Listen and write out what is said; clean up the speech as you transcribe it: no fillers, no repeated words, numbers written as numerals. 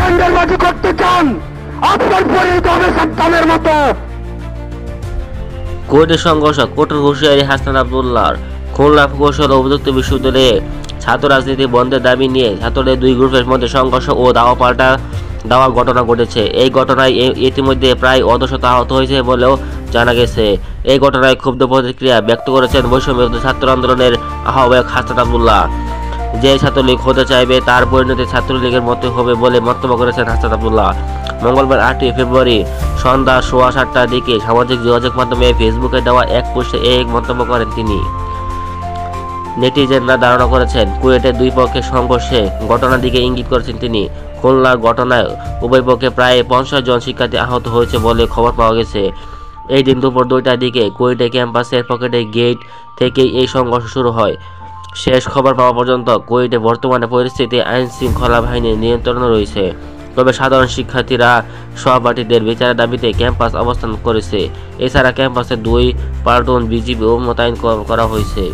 টেন্ডারবাজি করতে চান আপনার পরিণত হবে সাদ্দামের মতো। কুয়েটের সংঘর্ষ, কঠোর হুঁশিয়ারি হাসান আব্দুল্লাহর। খুলনা প্রকৌশল ও প্রযুক্তি বিশ্ববিদ্যালয়ে ছাত্র রাজনীতি বন্ধের দাবি নিয়ে ছাত্রদের দুই গ্রুপের মধ্যে সংঘর্ষ ও দাওয়া পাল্টা দেওয়ার ঘটনা ঘটেছে। এই ঘটনায় ইতিমধ্যে প্রায় অর্ধশত আহত হয়েছে বলেও জানা গেছে। এই ঘটনায় ক্ষুব্ধ প্রতিক্রিয়া ব্যক্ত করেছেন বৈষম্যবিরোধী ছাত্র আন্দোলনের আহ্বায়ক হাসান আব্দুল্লাহ। যে ছাত্রলীগ হতে চাইবে তার পরিণতি ছাত্রলীগের মতো হবে বলে মন্তব্য করেছেন হাসান আব্দুল্লাহ। মঙ্গলবার 8ই ফেব্রুয়ারি সন্ধ্যা 7:15টার দিকে সামাজিক যোগাযোগ মাধ্যমে ফেসবুকে দেওয়া এক পোস্টে এই মন্তব্য করেন তিনি। নেটিজেনরা ধারণা করেছেন কুয়েটের দুই পক্ষের সংঘর্ষে ঘটনার দিকে ইঙ্গিত করেছেন তিনি। খুলনার ঘটনায় উভয় পক্ষে প্রায় 50 জন শিক্ষার্থী আহত হয়েছে বলে খবর পাওয়া গেছে। এই দিন দুপুর 2টার দিকে কুয়েটে ক্যাম্পাসের পকেটের গেট থেকেই এই সংঘর্ষ শুরু হয়। শেষ খবর পাওয়া পর্যন্ত কুয়েটে বর্তমানে পরিস্থিতি আইন শৃঙ্খলা বাহিনীর নিয়ন্ত্রণে রয়েছে। তবে সাধারণ শিক্ষার্থীরা সহপাঠীদের বিচারের দাবিতে ক্যাম্পাস অবস্থান করেছে। এছাড়া ক্যাম্পাসে 2 প্লাটুন বিজিবিও মোতায়েন করা হয়েছে।